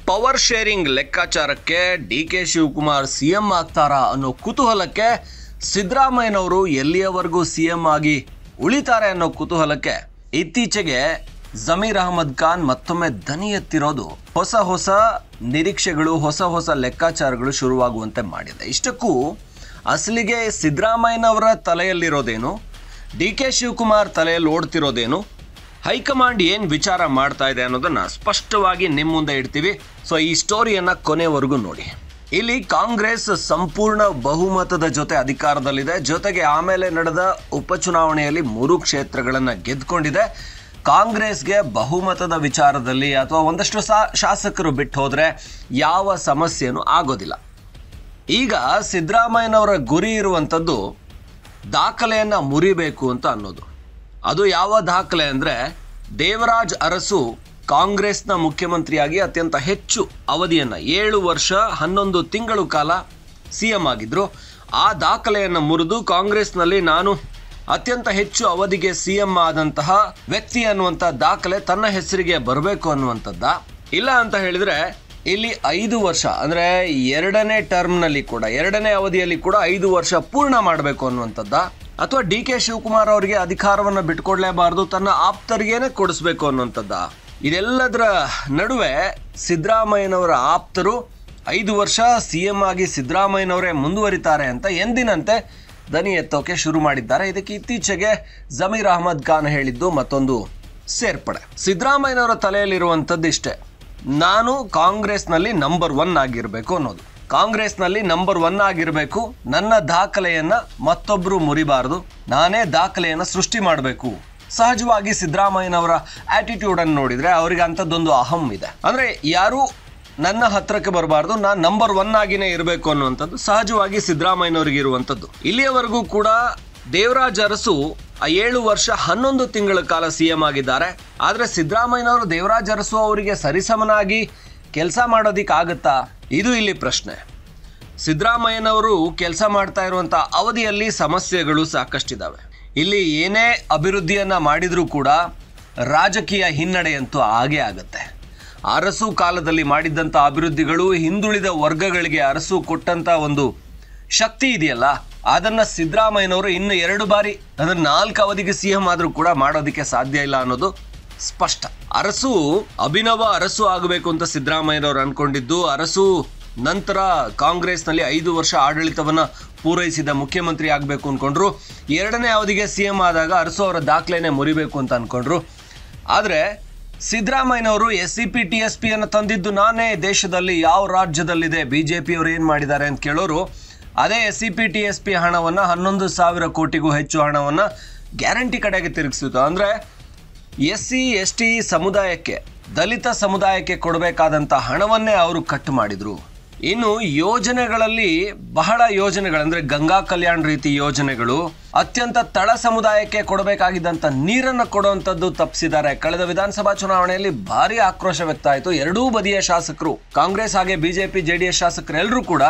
Power sharing ಲೆಕ್ಕಾಚಾರಕ್ಕೆ DK. Shivakumar CM ಆಗ್ತಾರಾ ಅನ್ನೋ ಕುತೂಹಲಕ್ಕೆ, ಸಿದ್ದರಾಮಯ್ಯನವರು ಎಲ್ಲಿಯವರೆಗೂ ಸಿಎಂ ಆಗಿ ಉಳಿತಾರೆ ಅನ್ನೋ ಕುತೂಹಲಕ್ಕೆ ಇತ್ತೀಚೆಗೆ ಜಮೀರ್ ಅಹಮದ್ ಖಾನ್ ಮತ್ತೊಮ್ಮೆ ದನಿ ಎತ್ತಿರೋದು ಹೊಸ ನಿರೀಕ್ಷೆಗಳು, ಹೊಸ ಲೆಕ್ಕಾಚಾರಗಳು ಶುರುವಾಗುವಂತೆ ಮಾಡಿದೆ. ಇಷ್ಟಕ್ಕೂ ಅಸಲಿಗೆ ಸಿದ್ದರಾಮಯ್ಯನವರ ತಲೆಯಲ್ಲಿರೋದೇನು, ಡಿ.ಕೆ. ಶಿವಕುಮಾರ್ ತಲೆಯಲ್ಲಿ ಓಡ್ತಿರೋದೇನು, ಹೈಕಮಾಂಡ್ ಏನು ವಿಚಾರ ಮಾಡ್ತಾ ಇದೆ ಅನ್ನೋದನ್ನು ಸ್ಪಷ್ಟವಾಗಿ ನಿಮ್ಮ ಮುಂದೆ ಇಡ್ತೀವಿ. ಸೊ ಈ ಸ್ಟೋರಿಯನ್ನು ಕೊನೆವರೆಗೂ ನೋಡಿ. ಇಲ್ಲಿ ಕಾಂಗ್ರೆಸ್ ಸಂಪೂರ್ಣ ಬಹುಮತದ ಜೊತೆ ಅಧಿಕಾರದಲ್ಲಿದೆ. ಜೊತೆಗೆ ಆಮೇಲೆ ನಡೆದ ಉಪಚುನಾವಣೆಯಲ್ಲಿ 3 ಕ್ಷೇತ್ರಗಳನ್ನು ಗೆದ್ದುಕೊಂಡಿದೆ. ಕಾಂಗ್ರೆಸ್ಗೆ ಬಹುಮತದ ವಿಚಾರದಲ್ಲಿ ಅಥವಾ ಒಂದಷ್ಟು ಶಾಸಕರು ಬಿಟ್ಟು ಹೋದರೆ ಯಾವ ಸಮಸ್ಯೆನೂ ಆಗೋದಿಲ್ಲ. ಈಗ ಸಿದ್ದರಾಮಯ್ಯನವರ ಗುರಿ ಇರುವಂಥದ್ದು ದಾಖಲೆಯನ್ನು ಮುರಿಬೇಕು ಅಂತ ಅನ್ನೋದು. ಅದು ಯಾವ ದಾಖಲೆ ಅಂದರೆ, ದೇವರಾಜ್ ಅರಸು ಕಾಂಗ್ರೆಸ್ನ ಮುಖ್ಯಮಂತ್ರಿಯಾಗಿ ಅತ್ಯಂತ ಹೆಚ್ಚು ಅವಧಿಯನ್ನು 7 ವರ್ಷ 11 ತಿಂಗಳು ಕಾಲ CM ಆಗಿದ್ದರು. ಆ ದಾಖಲೆಯನ್ನು ಮುರಿದು ಕಾಂಗ್ರೆಸ್ನಲ್ಲಿ ನಾನು ಅತ್ಯಂತ ಹೆಚ್ಚು ಅವಧಿಗೆ CM ಆದಂತಹ ವ್ಯಕ್ತಿ ಅನ್ನುವಂಥ ದಾಖಲೆ ತನ್ನ ಹೆಸರಿಗೆ ಬರಬೇಕು ಅನ್ನುವಂಥದ್ದ. ಇಲ್ಲ ಅಂತ ಹೇಳಿದರೆ ಇಲ್ಲಿ 5 ವರ್ಷ ಅಂದರೆ 2ನೇ ಟರ್ಮ್ನಲ್ಲಿ ಕೂಡ 2ನೇ ಅವಧಿಯಲ್ಲಿ ಕೂಡ 5 ವರ್ಷ ಪೂರ್ಣ ಮಾಡಬೇಕು ಅನ್ನುವಂಥದ್ದ. ಅಥವಾ ಡಿ.ಕೆ. ಶಿವಕುಮಾರ್ ಅವರಿಗೆ ಅಧಿಕಾರವನ್ನು ಬಿಟ್ಕೊಡ್ಲೇಬಾರ್ದು, ತನ್ನ ಆಪ್ತರಿಗೇನೆ ಕೊಡಿಸ್ಬೇಕು ಅನ್ನುವಂಥದ್ದ. ಇದೆಲ್ಲದರ ನಡುವೆ ಸಿದ್ದರಾಮಯ್ಯನವರ ಆಪ್ತರು 5 ವರ್ಷ CM ಆಗಿ ಸಿದ್ದರಾಮಯ್ಯನವರೇ ಮುಂದುವರಿತಾರೆ ಅಂತ ಎಂದಿನಂತೆ ದನಿ ಎತ್ತೋಕೆ ಶುರು ಮಾಡಿದ್ದಾರೆ. ಇದಕ್ಕೆ ಇತ್ತೀಚೆಗೆ ಜಮೀರ್ ಅಹಮದ್ ಖಾನ್ ಹೇಳಿದ್ದು ಮತ್ತೊಂದು ಸೇರ್ಪಡೆ. ಸಿದ್ದರಾಮಯ್ಯನವರ ತಲೆಯಲ್ಲಿರುವಂಥದ್ದು ಇಷ್ಟೇ, ನಾನು ಕಾಂಗ್ರೆಸ್ನಲ್ಲಿ ನಂಬರ್ 1 ಆಗಿರಬೇಕು ಅನ್ನೋದು. ಕಾಂಗ್ರೆಸ್ನಲ್ಲಿ ನಂಬರ್ 1 ಆಗಿರಬೇಕು, ನನ್ನ ದಾಖಲೆಯನ್ನು ಮತ್ತೊಬ್ಬರು ಮುರಿಬಾರ್ದು, ನಾನೇ ದಾಖಲೆಯನ್ನು ಸೃಷ್ಟಿ ಮಾಡಬೇಕು. ಸಹಜವಾಗಿ ಸಿದ್ದರಾಮಯ್ಯನವರ ಆಟಿಟ್ಯೂಡನ್ನು ನೋಡಿದರೆ ಅವರಿಗೆ ಅಂಥದ್ದೊಂದು ಅಹಂ ಇದೆ. ಅಂದರೆ ಯಾರೂ ನನ್ನ ಹತ್ರಕ್ಕೆ ಬರಬಾರ್ದು, ನಾನು ನಂಬರ್ 1 ಆಗಿನೇ ಇರಬೇಕು ಅನ್ನುವಂಥದ್ದು ಸಹಜವಾಗಿ ಸಿದ್ದರಾಮಯ್ಯನವರಿಗೆ ಇರುವಂಥದ್ದು. ಇಲ್ಲಿಯವರೆಗೂ ಕೂಡ ದೇವರಾಜ್ ಅರಸು 7 ವರ್ಷ 11 ತಿಂಗಳ ಕಾಲ CM ಆಗಿದ್ದಾರೆ. ಆದರೆ ಸಿದ್ದರಾಮಯ್ಯನವರು ದೇವರಾಜ್ ಅರಸು ಅವರಿಗೆ ಸರಿಸಮನಾಗಿ ಕೆಲಸ ಮಾಡೋದಕ್ಕಾಗತ್ತಾ? ಇದು ಇಲ್ಲಿ ಪ್ರಶ್ನೆ. ಸಿದ್ದರಾಮಯ್ಯನವರು ಕೆಲಸ ಮಾಡ್ತಾ ಇರುವಂಥ ಅವಧಿಯಲ್ಲಿ ಸಮಸ್ಯೆಗಳು ಸಾಕಷ್ಟಿದ್ದಾವೆ. ಇಲ್ಲಿ ಏನೇ ಅಭಿವೃದ್ಧಿಯನ್ನು ಮಾಡಿದರೂ ಕೂಡ ರಾಜಕೀಯ ಹಿನ್ನಡೆಯಂತೂ ಆಗೇ ಆಗುತ್ತೆ. ಅರಸು ಕಾಲದಲ್ಲಿ ಮಾಡಿದ್ದಂಥ ಅಭಿವೃದ್ಧಿಗಳು ಹಿಂದುಳಿದ ವರ್ಗಗಳಿಗೆ ಅರಸು ಕೊಟ್ಟಂಥ ಒಂದು ಶಕ್ತಿ ಇದೆಯಲ್ಲ, ಅದನ್ನು ಸಿದ್ದರಾಮಯ್ಯನವರು ಇನ್ನು 2 ಬಾರಿ ಅಂದರೆ 4 ಅವಧಿಗೆ CM ಆದರೂ ಕೂಡ ಮಾಡೋದಕ್ಕೆ ಸಾಧ್ಯ ಇಲ್ಲ ಅನ್ನೋದು ಸ್ಪಷ್ಟ. ಅರಸು ಅಭಿನವ ಅರಸು ಆಗಬೇಕು ಅಂತ ಸಿದ್ದರಾಮಯ್ಯನವರು ಅಂದ್ಕೊಂಡಿದ್ದು, ಅರಸು ನಂತರ ಕಾಂಗ್ರೆಸ್ನಲ್ಲಿ 5 ವರ್ಷ ಆಡಳಿತವನ್ನು ಪೂರೈಸಿದ ಮುಖ್ಯಮಂತ್ರಿ ಆಗಬೇಕು ಅಂದ್ಕೊಂಡ್ರು. 2ನೇ ಅವಧಿಗೆ CM ಆದಾಗ ಅರಸು ಅವರ ದಾಖಲೆನೇ ಮುರಿಬೇಕು ಅಂತ ಅಂದ್ಕೊಂಡ್ರು. ಆದರೆ ಸಿದ್ದರಾಮಯ್ಯನವರು SCP TSPಯನ್ನು ತಂದಿದ್ದು ನಾನೇ, ದೇಶದಲ್ಲಿ ಯಾವ ರಾಜ್ಯದಲ್ಲಿದೆ, BJP ಅವರು ಏನು ಮಾಡಿದ್ದಾರೆ ಅಂತ ಕೇಳೋರು ಅದೇ SCP TSP ಹಣವನ್ನು 11,000 ಕೋಟಿಗೂ ಹೆಚ್ಚು ಹಣವನ್ನು ಗ್ಯಾರಂಟಿ ಕಡೆಗೆ ತಿರುಗಿಸಿತು. ಅಂದರೆ SC ST ಸಮುದಾಯಕ್ಕೆ, ದಲಿತ ಸಮುದಾಯಕ್ಕೆ ಕೊಡಬೇಕಾದಂಥ ಹಣವನ್ನೇ ಅವರು ಕಟ್ ಮಾಡಿದರು. ಇನ್ನು ಯೋಜನೆಗಳಲ್ಲಿ ಬಹಳ ಯೋಜನೆಗಳಂದರೆ ಗಂಗಾ ಕಲ್ಯಾಣ ರೀತಿ ಯೋಜನೆಗಳು, ಅತ್ಯಂತ ತಳ ಸಮುದಾಯಕ್ಕೆ ಕೊಡಬೇಕಾಗಿದ್ದಂಥ ನೀರನ್ನು ಕೊಡುವಂಥದ್ದು ತಪ್ಪಿಸಿದ್ದಾರೆ. ಕಳೆದ ವಿಧಾನಸಭಾ ಚುನಾವಣೆಯಲ್ಲಿ ಭಾರಿ ಆಕ್ರೋಶ ವ್ಯಕ್ತ ಆಯಿತು. ಎರಡೂ ಬದಿಯ ಶಾಸಕರು, ಕಾಂಗ್ರೆಸ್ ಹಾಗೆ BJP JDS ಶಾಸಕರು ಎಲ್ಲರೂ ಕೂಡ,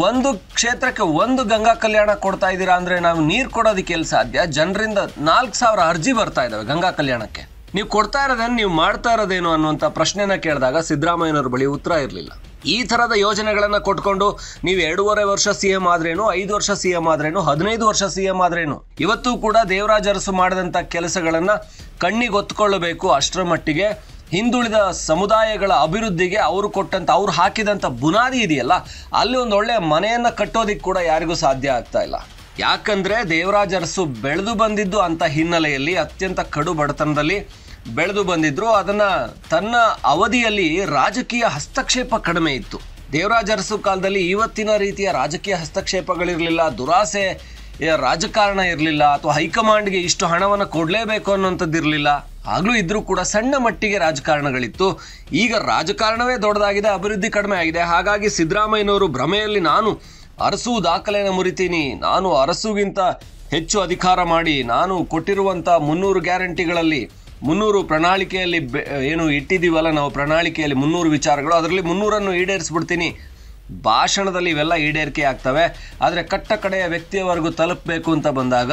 ಒಂದು ಕ್ಷೇತ್ರಕ್ಕೆ 1 ಗಂಗಾ ಕಲ್ಯಾಣ ಕೊಡ್ತಾ ಇದ್ದೀರಾ ಅಂದರೆ ನಾವು ನೀರು ಕೊಡೋದಕ್ಕೆ ಎಲ್ಲಿ ಸಾಧ್ಯ? ಜನರಿಂದ 4,000 ಅರ್ಜಿ ಬರ್ತಾ ಇದ್ದಾವೆ ಗಂಗಾ ಕಲ್ಯಾಣಕ್ಕೆ, ನೀವು ಕೊಡ್ತಾ ಇರೋದೇನು, ನೀವು ಮಾಡ್ತಾ ಇರೋದೇನು ಅನ್ನುವಂಥ ಪ್ರಶ್ನೆನ ಕೇಳಿದಾಗ ಸಿದ್ದರಾಮಯ್ಯನವ್ರ ಬಳಿ ಉತ್ತರ ಇರಲಿಲ್ಲ. ಈ ಥರದ ಯೋಜನೆಗಳನ್ನು ಕೊಟ್ಕೊಂಡು ನೀವು 2.5 ವರ್ಷ CM ಆದ್ರೇನು, 5 ವರ್ಷ CM ಆದ್ರೇನು, 15 ವರ್ಷ CM ಆದ್ರೇನು, ಇವತ್ತು ಕೂಡ ದೇವರಾಜ್ ಅರಸು ಮಾಡಿದಂಥ ಕೆಲಸಗಳನ್ನು ಕಣ್ಣಿಗೆ ಒತ್ಕೊಳ್ಳಬೇಕು. ಅಷ್ಟರ ಮಟ್ಟಿಗೆ ಹಿಂದುಳಿದ ಸಮುದಾಯಗಳ ಅಭಿವೃದ್ಧಿಗೆ ಅವರು ಕೊಟ್ಟಂಥ, ಅವ್ರು ಹಾಕಿದಂಥ ಬುನಾದಿ ಇದೆಯಲ್ಲ, ಅಲ್ಲಿ ಒಂದು ಒಳ್ಳೆಯ ಮನೆಯನ್ನು ಕಟ್ಟೋದಿಕ್ಕೆ ಕೂಡ ಯಾರಿಗೂ ಸಾಧ್ಯ ಆಗ್ತಾ ಇಲ್ಲ. ಯಾಕಂದರೆ ದೇವರಾಜ್ ಅರಸು ಬೆಳೆದು ಬಂದಿದ್ದು ಅಂಥ ಹಿನ್ನೆಲೆಯಲ್ಲಿ ಅತ್ಯಂತ ಕಡು ಬಡತನದಲ್ಲಿ ಬೆಳೆದು ಬಂದಿದ್ರು. ಅದನ್ನು ತನ್ನ ಅವಧಿಯಲ್ಲಿ ರಾಜಕೀಯ ಹಸ್ತಕ್ಷೇಪ ಕಡಿಮೆ ಇತ್ತು. ದೇವರಾಜ್ ಅರಸು ಕಾಲದಲ್ಲಿ ಇವತ್ತಿನ ರೀತಿಯ ರಾಜಕೀಯ ಹಸ್ತಕ್ಷೇಪಗಳಿರಲಿಲ್ಲ, ದುರಾಸೆ ರಾಜಕಾರಣ ಇರಲಿಲ್ಲ, ಅಥವಾ ಹೈಕಮಾಂಡ್ಗೆ ಇಷ್ಟು ಹಣವನ್ನು ಕೊಡಲೇಬೇಕು ಅನ್ನೋಂಥದ್ದು ಇರಲಿಲ್ಲ. ಆಗಲೂ ಇದ್ರೂ ಕೂಡ ಸಣ್ಣ ಮಟ್ಟಿಗೆ ರಾಜಕಾರಣಗಳಿತ್ತು. ಈಗ ರಾಜಕಾರಣವೇ ದೊಡ್ಡದಾಗಿದೆ, ಅಭಿವೃದ್ಧಿ ಕಡಿಮೆ ಆಗಿದೆ. ಹಾಗಾಗಿ ಸಿದ್ದರಾಮಯ್ಯನವರು ಭ್ರಮೆಯಲ್ಲಿ ನಾನು ಅರಸು ದಾಖಲೆಯನ್ನು ಮುರಿತೀನಿ, ನಾನು ಅರಸುಗಿಂತ ಹೆಚ್ಚು ಅಧಿಕಾರ ಮಾಡಿ, ನಾನು ಕೊಟ್ಟಿರುವಂಥ 300 ಗ್ಯಾರಂಟಿಗಳಲ್ಲಿ 300 ಪ್ರಣಾಳಿಕೆಯಲ್ಲಿ ಏನು ಇಟ್ಟಿದ್ದೀವಲ್ಲ ನಾವು, ಪ್ರಣಾಳಿಕೆಯಲ್ಲಿ 300 ವಿಚಾರಗಳು, ಅದರಲ್ಲಿ 300ಅನ್ನು ಈಡೇರಿಸ್ಬಿಡ್ತೀನಿ. ಭಾಷಣದಲ್ಲಿ ಇವೆಲ್ಲ ಈಡೇರಿಕೆ ಆಗ್ತವೆ. ಆದರೆ ಕಟ್ಟ ಕಡೆಯ ವ್ಯಕ್ತಿಯವರೆಗೂ ತಲುಪಬೇಕು ಅಂತ ಬಂದಾಗ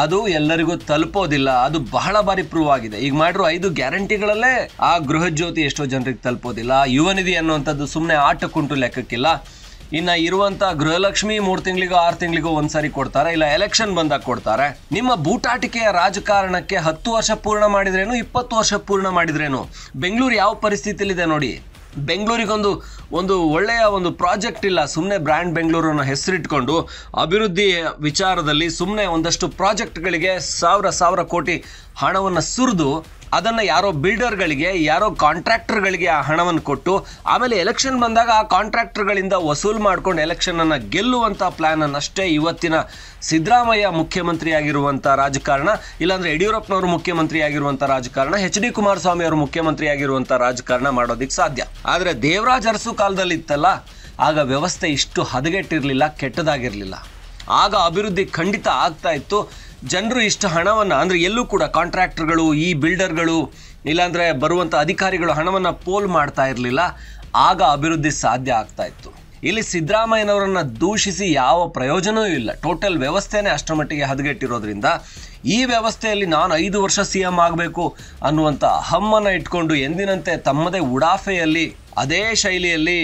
ಅದು ಎಲ್ಲರಿಗೂ ತಲುಪೋದಿಲ್ಲ. ಅದು ಬಹಳ ಬಾರಿ ಪ್ರೂವ್ ಆಗಿದೆ. ಈಗ ಮಾಡಿರೋ 5 ಗ್ಯಾರಂಟಿಗಳಲ್ಲೇ ಆ ಗೃಹ ಜ್ಯೋತಿ ಎಷ್ಟೋ ಜನರಿಗೆ ತಲುಪೋದಿಲ್ಲ. ಯುವ ನಿಧಿ ಅನ್ನುವಂಥದ್ದು ಸುಮ್ಮನೆ ಆಟಕ್ಕುಂಟು ಲೆಕ್ಕಕ್ಕಿಲ್ಲ. ಇನ್ನು ಇರುವಂಥ ಗೃಹಲಕ್ಷ್ಮಿ 3 ತಿಂಗಳಿಗೋ 6 ತಿಂಗಳಿಗೋ ಒಂದ್ಸಾರಿ ಕೊಡ್ತಾರೆ, ಇಲ್ಲ ಎಲೆಕ್ಷನ್ ಬಂದಾಗ ಕೊಡ್ತಾರೆ. ನಿಮ್ಮ ಬೂಟಾಟಿಕೆಯ ರಾಜಕಾರಣಕ್ಕೆ 10 ವರ್ಷ ಪೂರ್ಣ ಮಾಡಿದ್ರೇನು, 20 ವರ್ಷ ಪೂರ್ಣ ಮಾಡಿದ್ರೇನು. ಬೆಂಗಳೂರು ಯಾವ ಪರಿಸ್ಥಿತಿಯಲ್ಲಿದೆ ನೋಡಿ. ಬೆಂಗಳೂರಿಗೊಂದು ಒಳ್ಳೆಯ ಒಂದು ಪ್ರಾಜೆಕ್ಟ್ ಇಲ್ಲ. ಸುಮ್ಮನೆ ಬ್ರ್ಯಾಂಡ್ ಬೆಂಗಳೂರು ಅನ್ನೋ ಹೆಸರಿಟ್ಕೊಂಡು ಅಭಿವೃದ್ಧಿ ವಿಚಾರದಲ್ಲಿ ಸುಮ್ಮನೆ ಒಂದಷ್ಟು ಪ್ರಾಜೆಕ್ಟ್ಗಳಿಗೆ ಸಾವಿರ ಕೋಟಿ ಹಣವನ್ನು ಸುರಿದು ಅದನ್ನು ಯಾರೋ ಬಿಲ್ಡರ್ಗಳಿಗೆ, ಯಾರೋ ಕಾಂಟ್ರಾಕ್ಟರ್ಗಳಿಗೆ ಆ ಹಣವನ್ನು ಕೊಟ್ಟು ಆಮೇಲೆ ಎಲೆಕ್ಷನ್ ಬಂದಾಗ ಆ ಕಾಂಟ್ರಾಕ್ಟರ್ಗಳಿಂದ ವಸೂಲು ಮಾಡ್ಕೊಂಡು ಎಲೆಕ್ಷನನ್ನು ಗೆಲ್ಲುವಂಥ ಪ್ಲ್ಯಾನನ್ನಷ್ಟೇ ಇವತ್ತಿನ ಸಿದ್ದರಾಮಯ್ಯ ಮುಖ್ಯಮಂತ್ರಿ ಆಗಿರುವಂಥ ರಾಜಕಾರಣ, ಇಲ್ಲಾಂದರೆ ಯಡಿಯೂರಪ್ಪನವರು ಮುಖ್ಯಮಂತ್ರಿ ಆಗಿರುವಂಥ ರಾಜಕಾರಣ, HD ಕುಮಾರಸ್ವಾಮಿ ಅವರು ಮುಖ್ಯಮಂತ್ರಿ ಆಗಿರುವಂಥ ರಾಜಕಾರಣ ಮಾಡೋದಕ್ಕೆ ಸಾಧ್ಯ. ಆದರೆ ದೇವರಾಜ್ ಅರಸು ಕಾಲದಲ್ಲಿ ಇತ್ತಲ್ಲ, ಆಗ ವ್ಯವಸ್ಥೆ ಇಷ್ಟು ಹದಗೆಟ್ಟಿರಲಿಲ್ಲ, ಕೆಟ್ಟದಾಗಿರಲಿಲ್ಲ. ಆಗ ಅಭಿವೃದ್ಧಿ ಖಂಡಿತ ಆಗ್ತಾ ಇತ್ತು. ಜನರು ಇಷ್ಟು ಹಣವನ್ನು, ಅಂದರೆ ಎಲ್ಲೂ ಕೂಡ ಕಾಂಟ್ರಾಕ್ಟರ್ಗಳು, ಈ ಬಿಲ್ಡರ್ಗಳು, ಇಲ್ಲಾಂದರೆ ಬರುವಂಥ ಅಧಿಕಾರಿಗಳು ಹಣವನ್ನು ಪೋಲ್ ಮಾಡ್ತಾ ಇರಲಿಲ್ಲ. ಆಗ ಅಭಿವೃದ್ಧಿ ಸಾಧ್ಯ ಆಗ್ತಾ ಇತ್ತು. ಇಲ್ಲಿ ಸಿದ್ದರಾಮಯ್ಯನವರನ್ನು ದೂಷಿಸಿ ಯಾವ ಪ್ರಯೋಜನವೂ ಇಲ್ಲ. ಟೋಟಲ್ ವ್ಯವಸ್ಥೆನೇ ಅಷ್ಟರ ಮಟ್ಟಿಗೆ ಹದಗೆಟ್ಟಿರೋದ್ರಿಂದ ಈ ವ್ಯವಸ್ಥೆಯಲ್ಲಿ ನಾನು 5 ವರ್ಷ CM ಆಗಬೇಕು ಅನ್ನುವಂಥ ಹಮ್ಮನ್ನು ಇಟ್ಕೊಂಡು ಎಂದಿನಂತೆ ತಮ್ಮದೇ ಉಡಾಫೆಯಲ್ಲಿ ಅದೇ ಶೈಲಿಯಲ್ಲಿ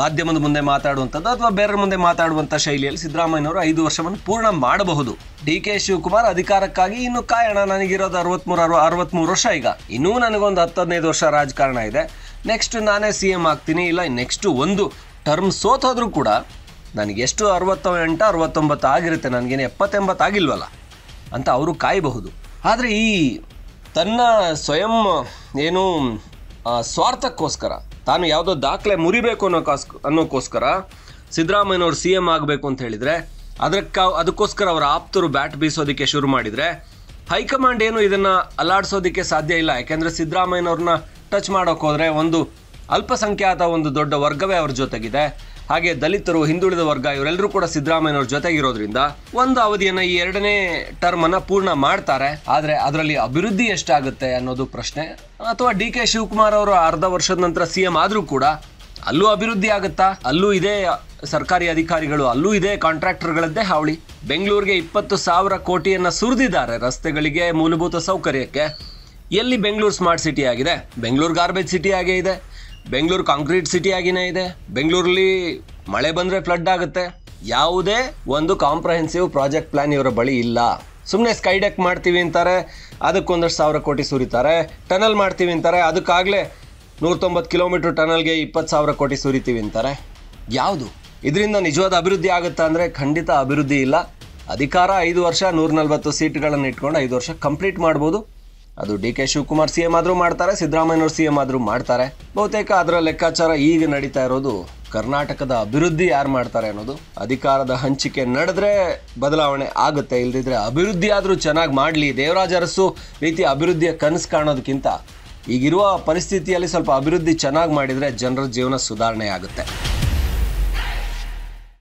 ಮಾಧ್ಯಮದ ಮುಂದೆ ಮಾತಾಡುವಂಥದ್ದು ಅಥವಾ ಬೇರೆ ಮುಂದೆ ಮಾತಾಡುವಂಥ ಶೈಲಿಯಲ್ಲಿ ಸಿದ್ದರಾಮಯ್ಯನವರು 5 ವರ್ಷವನ್ನು ಪೂರ್ಣ ಮಾಡಬಹುದು. DK ಶಿವಕುಮಾರ್ ಅಧಿಕಾರಕ್ಕಾಗಿ ಇನ್ನು ಕಾಯೋಣ, ನನಗಿರೋದು 63 ವರ್ಷ. ಈಗ ಇನ್ನೂ ನನಗೊಂದು 10-15 ವರ್ಷ ರಾಜಕಾರಣ ಇದೆ. ನೆಕ್ಸ್ಟ್ ನಾನೇ CM ಆಗ್ತೀನಿ, ಇಲ್ಲ ನೆಕ್ಸ್ಟ್ ಒಂದು ಟರ್ಮ್ ಸೋತೋದ್ರೂ ಕೂಡ ನನಗೆಷ್ಟು 68 69 ಆಗಿರುತ್ತೆ, ನನಗೇನು 70-80 ಆಗಿಲ್ವಲ್ಲ ಅಂತ ಅವರು ಕಾಯಬಹುದು. ಆದರೆ ಈ ತನ್ನ ಸ್ವಯಂ ಏನು ಸ್ವಾರ್ಥಕ್ಕೋಸ್ಕರ, ತಾನು ಯಾವುದೋ ದಾಖಲೆ ಮುರಿಬೇಕು ಅನ್ನೋಕ್ಕೋಸ್ಕರ ಸಿದ್ದರಾಮಯ್ಯನವರು CM ಆಗಬೇಕು ಅಂತ ಹೇಳಿದರೆ, ಅದಕ್ಕೋಸ್ಕರ ಅವರ ಆಪ್ತರು ಬ್ಯಾಟ್ ಬೀಸೋದಕ್ಕೆ ಶುರು ಮಾಡಿದರೆ ಹೈಕಮಾಂಡ್ ಏನು ಇದನ್ನು ಅಲ್ಲಾಡಿಸೋದಕ್ಕೆ ಸಾಧ್ಯ ಇಲ್ಲ. ಯಾಕೆಂದರೆ ಸಿದ್ದರಾಮಯ್ಯನವ್ರನ್ನ ಟಚ್ ಮಾಡೋಕೆ ಹೋದರೆ ಒಂದು ಅಲ್ಪಸಂಖ್ಯಾತ ಒಂದು ದೊಡ್ಡ ವರ್ಗವೇ ಅವ್ರ ಜೊತೆಗಿದೆ. ಹಾಗೆ ದಲಿತರು, ಹಿಂದುಳಿದ ವರ್ಗ ಇವರೆಲ್ಲರೂ ಕೂಡ ಸಿದ್ದರಾಮಯ್ಯನವ್ರ ಜೊತೆಗಿರೋದ್ರಿಂದ ಒಂದು ಅವಧಿಯನ್ನು, ಈ 2ನೇ ಟರ್ಮನ್ನು ಪೂರ್ಣ ಮಾಡ್ತಾರೆ. ಆದರೆ ಅದರಲ್ಲಿ ಅಭಿವೃದ್ಧಿ ಎಷ್ಟಾಗುತ್ತೆ ಅನ್ನೋದು ಪ್ರಶ್ನೆ. ಅಥವಾ DK ಶಿವಕುಮಾರ್ ಅವರು ಅರ್ಧ ವರ್ಷದ ನಂತರ CM ಆದರೂ ಕೂಡ ಅಲ್ಲೂ ಅಭಿವೃದ್ಧಿ ಆಗುತ್ತಾ? ಅಲ್ಲೂ ಇದೇ ಸರ್ಕಾರಿ ಅಧಿಕಾರಿಗಳು, ಅಲ್ಲೂ ಇದೇ ಕಾಂಟ್ರಾಕ್ಟರ್ಗಳದ್ದೇ ಹಾವಳಿ. ಬೆಂಗಳೂರಿಗೆ 20,000 ಕೋಟಿಯನ್ನು ಸುರಿದಿದ್ದಾರೆ ರಸ್ತೆಗಳಿಗೆ, ಮೂಲಭೂತ ಸೌಕರ್ಯಕ್ಕೆ. ಎಲ್ಲಿ ಬೆಂಗಳೂರು ಸ್ಮಾರ್ಟ್ ಸಿಟಿ ಆಗಿದೆ? ಬೆಂಗಳೂರು ಗಾರ್ಬೇಜ್ ಸಿಟಿ ಆಗೇ ಇದೆ, ಬೆಂಗಳೂರು ಕಾಂಕ್ರೀಟ್ ಸಿಟಿ ಆಗಿನೇ ಇದೆ. ಬೆಂಗಳೂರಲ್ಲಿ ಮಳೆ ಬಂದರೆ ಫ್ಲಡ್ ಆಗುತ್ತೆ. ಯಾವುದೇ ಒಂದು ಕಾಂಪ್ರಹೆನ್ಸಿವ್ ಪ್ರಾಜೆಕ್ಟ್ ಪ್ಲಾನ್ ಇವರ ಬಳಿ ಇಲ್ಲ. ಸುಮ್ಮನೆ ಸ್ಕೈಡೆಕ್ ಮಾಡ್ತೀವಿ ಅಂತಾರೆ, ಅದಕ್ಕೊಂದಷ್ಟು 1000 ಕೋಟಿ ಸುರಿತಾರೆ. ಟನಲ್ ಮಾಡ್ತೀವಿ ಅಂತಾರೆ, ಅದಕ್ಕಾಗಲೇ 190 ಕಿಲೋಮೀಟ್ರ್ ಟನಲ್ಗೆ 20,000 ಕೋಟಿ ಸುರಿತೀವಿ ಅಂತಾರೆ. ಯಾವುದು ಇದರಿಂದ ನಿಜವಾದ ಅಭಿವೃದ್ಧಿ ಆಗುತ್ತಾ ಅಂದರೆ ಖಂಡಿತ ಅಭಿವೃದ್ಧಿ ಇಲ್ಲ. ಅಧಿಕಾರ 5 ವರ್ಷ 140 ಸೀಟ್ಗಳನ್ನು ಇಟ್ಕೊಂಡು 5 ವರ್ಷ ಕಂಪ್ಲೀಟ್ ಮಾಡ್ಬೋದು. ಅದು DK ಶಿವಕುಮಾರ್ CM ಆದರೂ ಮಾಡ್ತಾರೆ, ಸಿದ್ದರಾಮಯ್ಯನವರು CM ಆದರೂ ಮಾಡ್ತಾರೆ. ಬಹುತೇಕ ಅದರ ಲೆಕ್ಕಾಚಾರ ಈಗ ನಡೀತಾ ಇರೋದು ಕರ್ನಾಟಕದ ಅಭಿವೃದ್ಧಿ ಯಾರು ಮಾಡ್ತಾರೆ ಅನ್ನೋದು. ಅಧಿಕಾರದ ಹಂಚಿಕೆ ನಡೆದ್ರೆ ಬದಲಾವಣೆ ಆಗುತ್ತೆ, ಇಲ್ದಿದ್ರೆ ಅಭಿವೃದ್ಧಿ ಆದರೂ ಚೆನ್ನಾಗಿ ಮಾಡಲಿ. ದೇವರಾಜ್ ಅರಸು ರೀತಿ ಅಭಿವೃದ್ಧಿಯ ಕನಸು ಕಾಣೋದಕ್ಕಿಂತ ಈಗಿರುವ ಪರಿಸ್ಥಿತಿಯಲ್ಲಿ ಸ್ವಲ್ಪ ಅಭಿವೃದ್ಧಿ ಚೆನ್ನಾಗಿ ಮಾಡಿದರೆ ಜನರ ಜೀವನ ಸುಧಾರಣೆ ಆಗುತ್ತೆ.